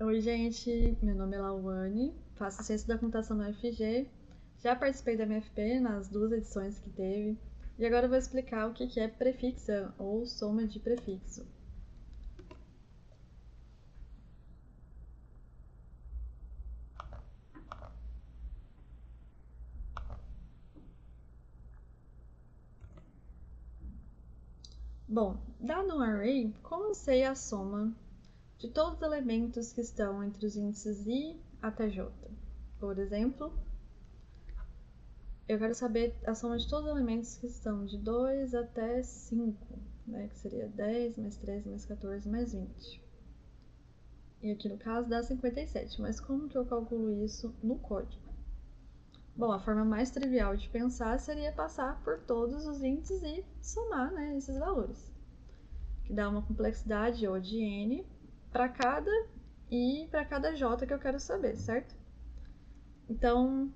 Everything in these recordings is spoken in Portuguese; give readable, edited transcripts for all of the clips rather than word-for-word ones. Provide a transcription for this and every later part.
Oi, gente, meu nome é Lauane, faço Ciência da Computação na UFG, já participei da MFP nas 2 edições que teve, e agora eu vou explicar o que é prefixo ou soma de prefixo. Bom, dado um array, como eu sei a soma de todos os elementos que estão entre os índices i até j? Por exemplo, eu quero saber a soma de todos os elementos que estão de 2 até 5, né, que seria 10 mais 13 mais 14 mais 20. E aqui no caso dá 57, mas como que eu calculo isso no código? Bom, a forma mais trivial de pensar seria passar por todos os índices e somar, né, esses valores, que dá uma complexidade O de n para cada i para cada j que eu quero saber, certo? Então,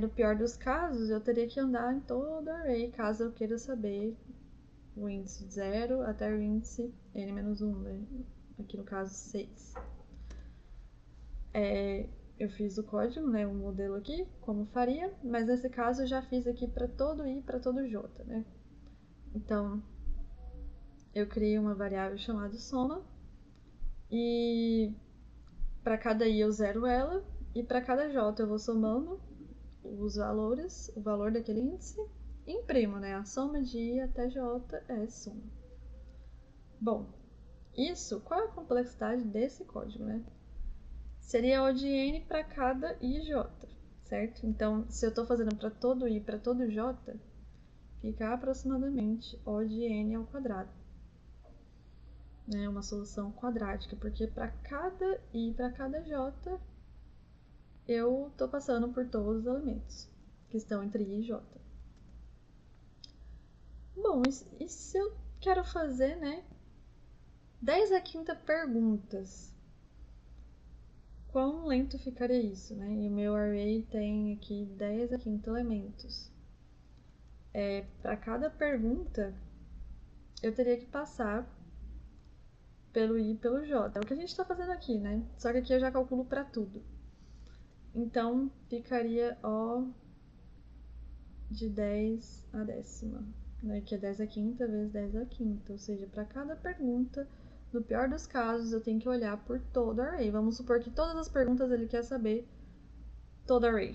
no pior dos casos, eu teria que andar em todo o array caso eu queira saber o índice 0 até o índice n-1, né? Aqui no caso 6. Eu fiz o código, né, o modelo aqui, como faria, mas nesse caso eu já fiz aqui para todo i e para todo j, né? Então, eu criei uma variável chamada soma e para cada i eu zero ela e para cada j eu vou somando os valores, o valor daquele índice e imprimo, né? A soma de i até j é soma. Bom, qual é a complexidade desse código, né? Seria O de n para cada i e j, certo? Então, se eu estou fazendo para todo i e para todo j, fica aproximadamente O de n ao quadrado. É uma solução quadrática, porque para cada i e para cada j, eu estou passando por todos os elementos que estão entre i e j. Bom, e se eu quero fazer, né, 10 a quinta perguntas? Quão lento ficaria isso, né? E o meu array tem aqui 10 a quinta elementos. Para cada pergunta, eu teria que passar pelo i e pelo j. É o que a gente está fazendo aqui, né? Só que aqui eu já calculo para tudo. Então, ficaria O de 10 a décima, né? Que é 10 a quinta vezes 10 a quinta. Ou seja, para cada pergunta, no pior dos casos, eu tenho que olhar por todo o array. Vamos supor que todas as perguntas ele quer saber todo o array.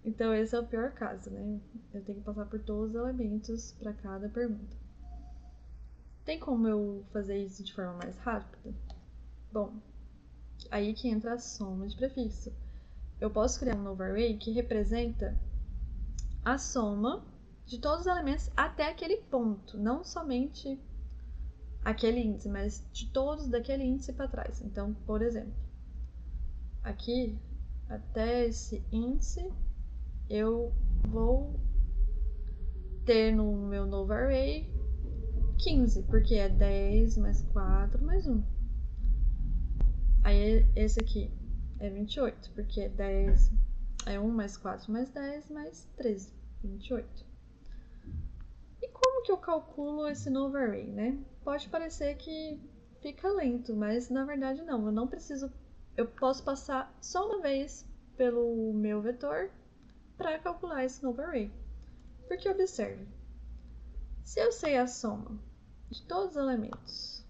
Então, esse é o pior caso, né? Eu tenho que passar por todos os elementos para cada pergunta. Tem como eu fazer isso de forma mais rápida? Bom, aí que entra a soma de prefixo. Eu posso criar um novo array que representa a soma de todos os elementos até aquele ponto, não somente aquele índice, mas de todos daquele índice para trás. Então, por exemplo, aqui até esse índice eu vou ter no meu novo array 15, porque é 10 mais 4 mais 1. Aí esse aqui é 28, porque é 10 é 1 mais 4 mais 10 mais 13, 28. E como que eu calculo esse novo array, né? Pode parecer que fica lento, mas na verdade não. Eu não preciso, eu posso passar só uma vez pelo meu vetor para calcular esse novo array. Porque observe, se eu sei a soma de todos os elementos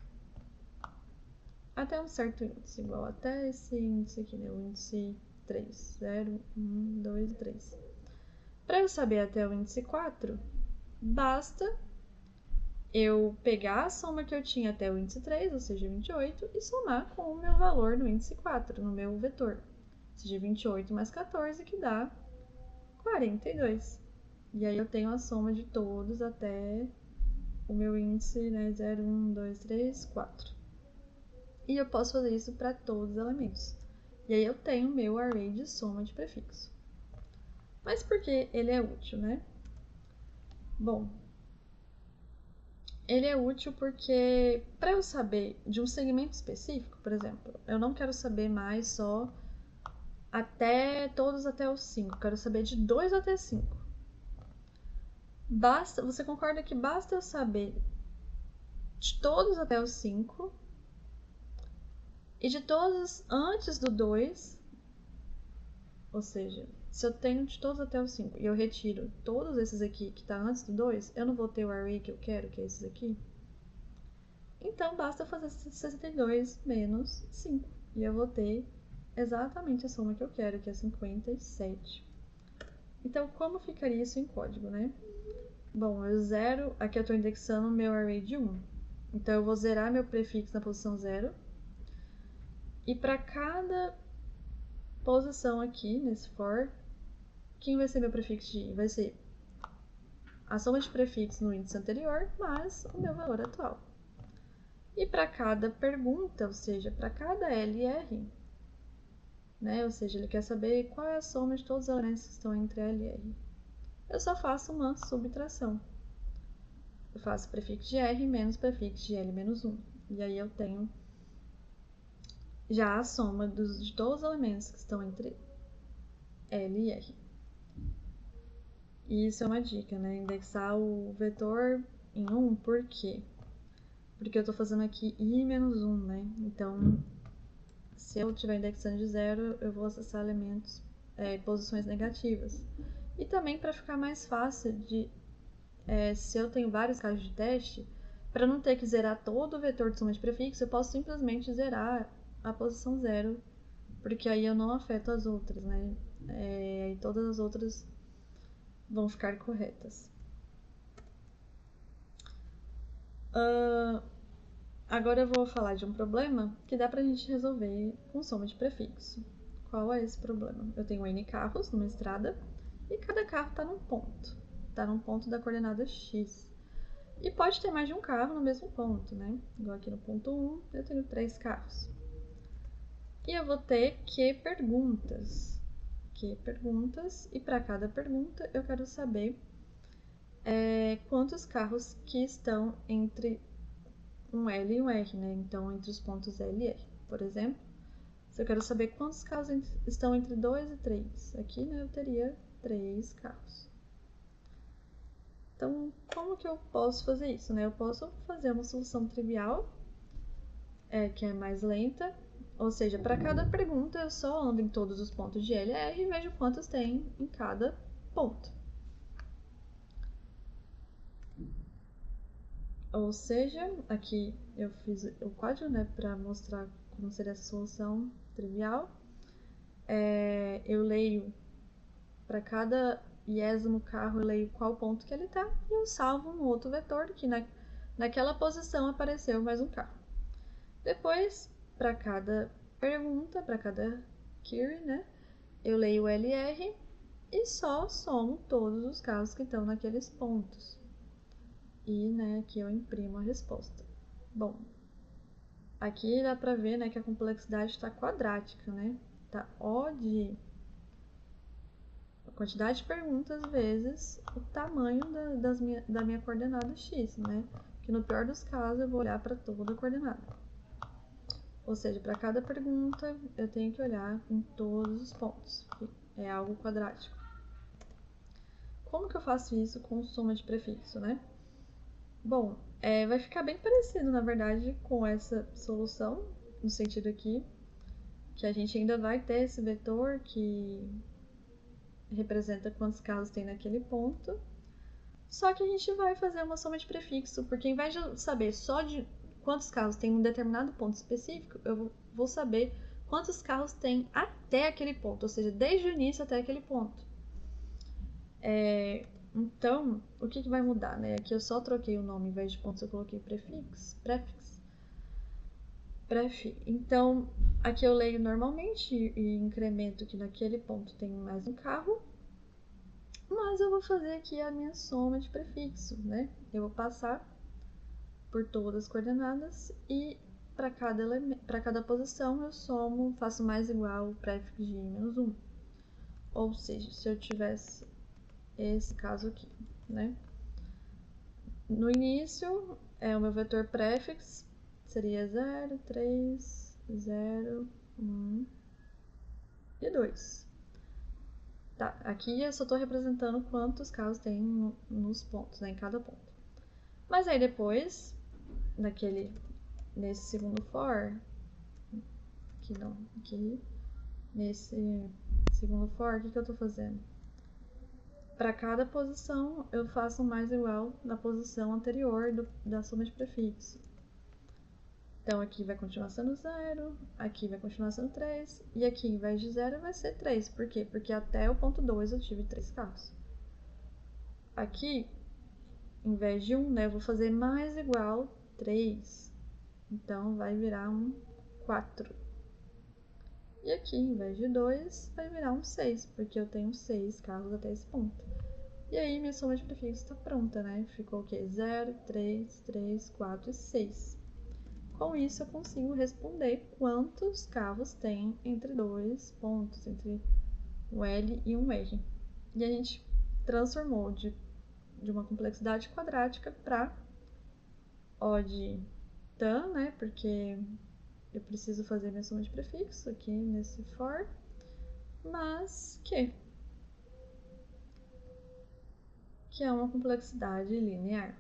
até um certo índice, igual até esse índice aqui, né? O índice 3, 0, 1, 2, 3. Para eu saber até o índice 4, basta eu pegar a soma que eu tinha até o índice 3, ou seja, 28, e somar com o meu valor no índice 4, no meu vetor. Ou seja, 28 mais 14, que dá 42. E aí eu tenho a soma de todos até o meu índice, né, 0, 1, 2, 3, 4. E eu posso fazer isso para todos os elementos. E aí eu tenho o meu array de soma de prefixo. Mas por que ele é útil, né? Bom, ele é útil porque, para eu saber de um segmento específico, por exemplo, eu não quero saber mais só todos até os 5, quero saber de 2 até 5. Você concorda que basta eu saber de todos até os 5 E de todos antes do 2, ou seja, se eu tenho de todos até o 5 e eu retiro todos esses aqui que está antes do 2, eu não vou ter o array que eu quero, que é esses aqui. Então, basta fazer 62 menos 5. E eu vou ter exatamente a soma que eu quero, que é 57. Então, como ficaria isso em código, né? Bom, eu zero... Aqui eu estou indexando o meu array de 1. Então, eu vou zerar meu prefixo na posição 0. E para cada posição aqui, nesse for, quem vai ser meu prefixo de i? Vai ser a soma de prefixos no índice anterior, mais o meu valor atual. E para cada pergunta, ou seja, para cada LR, né? Ou seja, ele quer saber qual é a soma de todos os elementos que estão entre L e R. Eu só faço uma subtração. Eu faço prefixo de R menos prefixo de L menos 1. E aí eu tenho já a soma de todos os elementos que estão entre L e R. E isso é uma dica, né? Indexar o vetor em 1, por quê? Porque eu estou fazendo aqui i menos 1, né? Então, se eu estiver indexando de 0, eu vou acessar elementos, posições negativas. E também para ficar mais fácil de, se eu tenho vários casos de teste, para não ter que zerar todo o vetor de soma de prefixo, eu posso simplesmente zerar a posição 0, porque aí eu não afeto as outras, né? E todas as outras vão ficar corretas. Agora eu vou falar de um problema que dá pra gente resolver com soma de prefixo. Qual é esse problema? Eu tenho N carros numa estrada e cada carro está num ponto. Está num ponto da coordenada x. E pode ter mais de um carro no mesmo ponto, né? Igual aqui no ponto 1, eu tenho 3 carros. E eu vou ter Q perguntas. E para cada pergunta eu quero saber quantos carros que estão entre um L e um R, né? Então, entre os pontos L e R. Por exemplo, se eu quero saber quantos carros estão entre 2 e 3, aqui, né, eu teria 3 carros. Então, como que eu posso fazer isso, né? Eu posso fazer uma solução trivial, que é mais lenta, ou seja, para cada pergunta eu só ando em todos os pontos de L e R e vejo quantos tem em cada ponto. Ou seja, aqui eu fiz o código, né, para mostrar como seria essa solução trivial. Eu leio para cada iésimo carro, eu leio qual ponto que ele está e eu salvo no outro vetor que naquela posição apareceu mais um carro. Depois, para cada pergunta, para cada query, né, eu leio o LR e só somo todos os carros que estão naqueles pontos. E, né, aqui eu imprimo a resposta. Bom, aqui dá para ver, né, que a complexidade está quadrática, né? Tá O de a quantidade de perguntas vezes o tamanho da minha coordenada x, né? Que no pior dos casos eu vou olhar para toda a coordenada. Ou seja, para cada pergunta eu tenho que olhar em todos os pontos. É algo quadrático. Como que eu faço isso com soma de prefixo, né? Bom, vai ficar bem parecido, na verdade, com essa solução, no sentido aqui, que a gente ainda vai ter esse vetor que representa quantos casos tem naquele ponto, só que a gente vai fazer uma soma de prefixo, porque ao invés de saber só de quantos carros tem em um determinado ponto específico, eu vou saber quantos carros tem até aquele ponto, ou seja, desde o início até aquele ponto. Então, o que vai mudar, né? Aqui eu só troquei o nome, ao invés de pontos eu coloquei prefix. Então, aqui eu leio normalmente e incremento que naquele ponto tem mais um carro, mas eu vou fazer aqui a minha soma de prefixo, né? Eu vou passar por todas as coordenadas e para cada posição eu somo, faço mais igual o prefixo de menos 1. Ou seja, se eu tivesse esse caso aqui, né? No início, o meu vetor prefix seria 0, 3, 0, 1 e 2. Tá, aqui eu só estou representando quantos casos tem nos pontos, né, em cada ponto. Mas aí depois, nesse segundo for, aqui não, aqui nesse segundo for, o que eu tô fazendo? Para cada posição, eu faço um mais igual na posição anterior da soma de prefixo. Então, aqui vai continuar sendo 0, aqui vai continuar sendo 3, e aqui, em vez de 0, vai ser 3. Por quê? Porque até o ponto 2 eu tive 3 carros. Aqui, em vez de 1, né, eu vou fazer mais igual 3. Então, vai virar um 4. E aqui, em vez de 2, vai virar um 6, porque eu tenho 6 carros até esse ponto. E aí, minha soma de prefixos está pronta, né? Ficou o quê? 0, 3, 3, 4 e 6. Com isso, eu consigo responder quantos carros tem entre dois pontos, entre um L e um R. E a gente transformou de uma complexidade quadrática para O de tan, né? Porque eu preciso fazer minha soma de prefixo aqui nesse for, mas que é uma complexidade linear.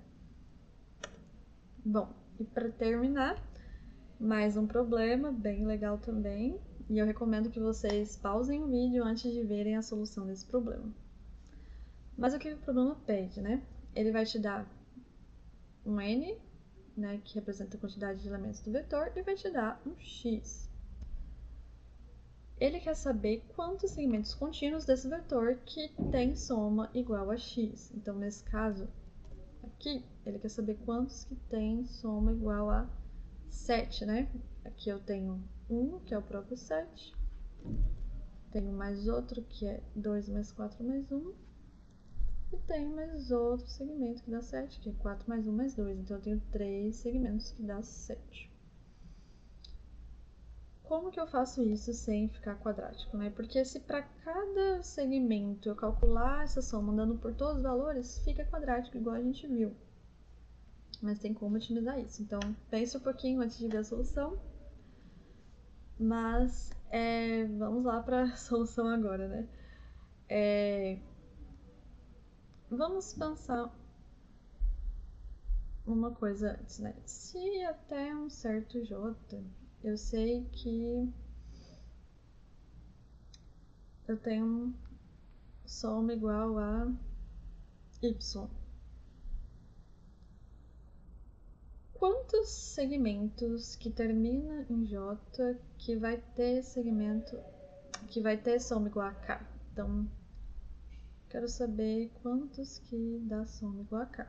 Bom, e para terminar, mais um problema bem legal também, e eu recomendo que vocês pausem o vídeo antes de verem a solução desse problema. Mas o que o problema pede, né? Ele vai te dar um n, né, que representa a quantidade de elementos do vetor, e vai te dar um x. Ele quer saber quantos segmentos contínuos desse vetor que tem soma igual a x. Então, nesse caso aqui, ele quer saber quantos que tem soma igual a 7, né? Aqui eu tenho 1, que é o próprio 7. Tenho mais outro, que é 2 mais 4 mais 1. E tenho mais outro segmento que dá 7, que é 4 mais 1 mais 2. Então, eu tenho 3 segmentos que dá 7. Como que eu faço isso sem ficar quadrático, né? Porque se para cada segmento eu calcular essa soma andando por todos os valores, fica quadrático, igual a gente viu. Mas tem como otimizar isso. Então, pense um pouquinho antes de ver a solução. Mas, vamos lá para a solução agora, né? Vamos pensar uma coisa antes, né? Se até um certo J, eu sei que eu tenho soma igual a Y. Quantos segmentos que termina em J que vai ter segmento que vai ter soma igual a K? Então, quero saber quantos que dá soma igual a K.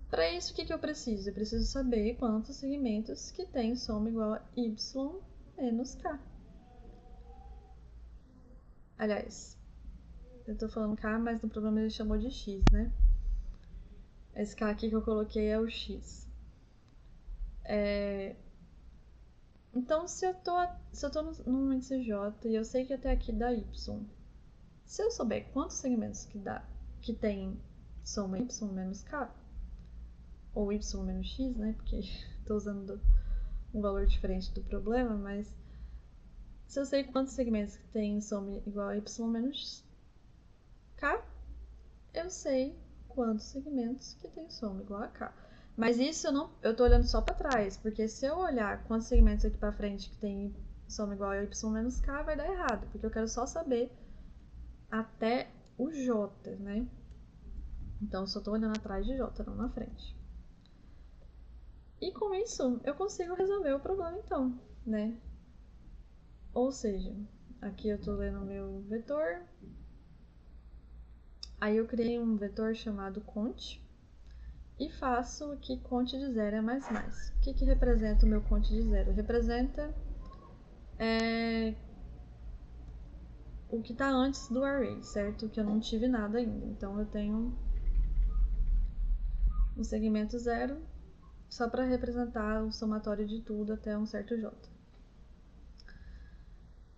Para isso, o que eu preciso? Eu preciso saber quantos segmentos que tem soma igual a Y menos K. Aliás, eu tô falando K, mas no problema ele chamou de X, né? Esse K aqui que eu coloquei é o X. Então, se eu tô num índice J e eu sei que até aqui dá Y, se eu souber quantos segmentos que tem soma Y menos K, ou Y menos X, né? Porque estou usando um valor diferente do problema, mas se eu sei quantos segmentos que tem soma igual a Y menos K, eu sei quantos segmentos que tem soma igual a K. Mas isso eu tô olhando só para trás, porque se eu olhar quantos segmentos aqui para frente que tem soma igual a Y menos K, vai dar errado, porque eu quero só saber até o J, né? Então, eu só tô olhando atrás de J, não na frente. E com isso, eu consigo resolver o problema então, né? Ou seja, aqui eu tô lendo o meu vetor. Aí eu criei um vetor chamado cont e faço aqui cont de 0 é mais mais. O que representa o meu cont de 0? Representa o que está antes do array, certo? Que eu não tive nada ainda. Então eu tenho um segmento 0 só para representar o somatório de tudo até um certo j.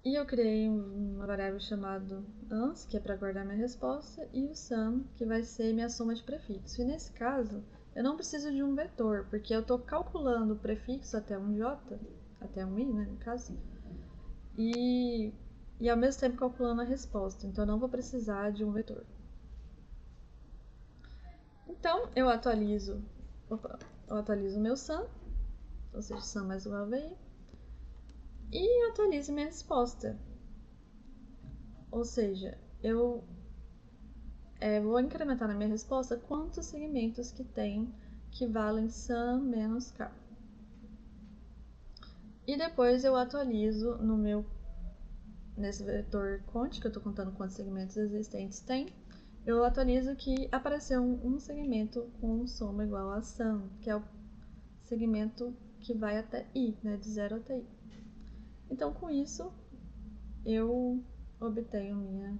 E eu criei uma variável chamada ans, que é para guardar minha resposta, e o sum, que vai ser minha soma de prefixo. E nesse caso, eu não preciso de um vetor, porque eu estou calculando o prefixo até um j, até um i, né, no caso, e ao mesmo tempo calculando a resposta. Então, eu não vou precisar de um vetor. Então, eu atualizo o meu sum, ou seja, sum mais o AVI, e atualizo minha resposta. Ou seja, eu vou incrementar na minha resposta quantos segmentos que tem que valem sum menos k. E depois eu atualizo nesse vetor cont, que eu estou contando quantos segmentos existentes tem, eu atualizo que apareceu um segmento com soma igual a sum, que é o segmento que vai até i, né, de 0 até i. Então, com isso, eu obtenho minha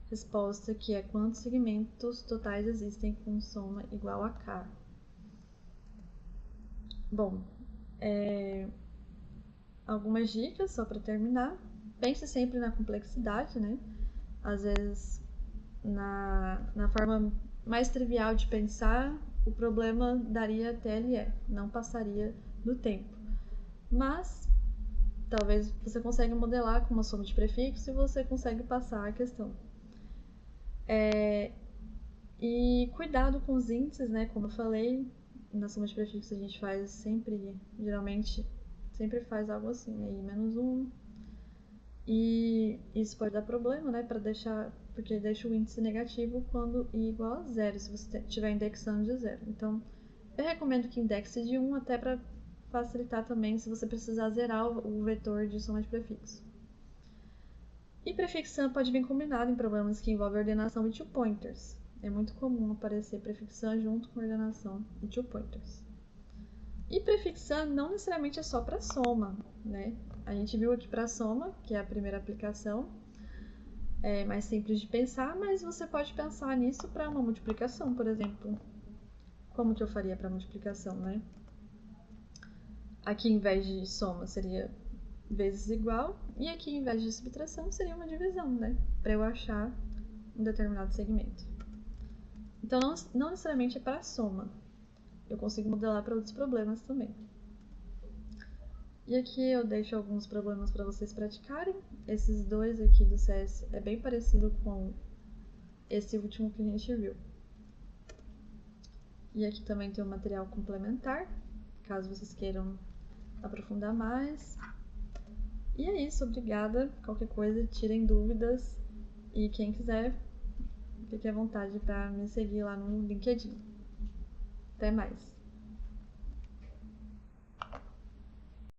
resposta, que é quantos segmentos totais existem com soma igual a k. Bom, algumas dicas só para terminar. Pense sempre na complexidade, né? Às vezes, na forma mais trivial de pensar, o problema daria TLE, não passaria do tempo. Mas, talvez você consiga modelar com uma soma de prefixos e você consegue passar a questão. E cuidado com os índices, né? Como eu falei, na soma de prefixos a gente faz sempre, geralmente, sempre faz algo assim, aí -1. E isso pode dar problema, né? Porque deixa o índice negativo quando i igual a 0, se você estiver indexando de 0. Então, eu recomendo que indexe de 1 até para facilitar também se você precisar zerar o vetor de soma de prefixo. E prefixo sum pode vir combinado em problemas que envolvem ordenação e two pointers. É muito comum aparecer prefixo sum junto com ordenação e two pointers. E prefixo sum não necessariamente é só para soma, né? A gente viu aqui para soma, que é a primeira aplicação, é mais simples de pensar, mas você pode pensar nisso para uma multiplicação, por exemplo. Como que eu faria para multiplicação, né? Aqui, em vez de soma, seria vezes igual, e aqui, em vez de subtração, seria uma divisão, né? Para eu achar um determinado segmento. Então, não necessariamente é para soma. Eu consigo modelar para outros problemas também. E aqui eu deixo alguns problemas para vocês praticarem. Esses dois aqui do CS é bem parecido com esse último que a gente viu. E aqui também tem um material complementar, caso vocês queiram aprofundar mais. E é isso, obrigada. Qualquer coisa, tirem dúvidas. E quem quiser, fique à vontade para me seguir lá no LinkedIn. Até mais!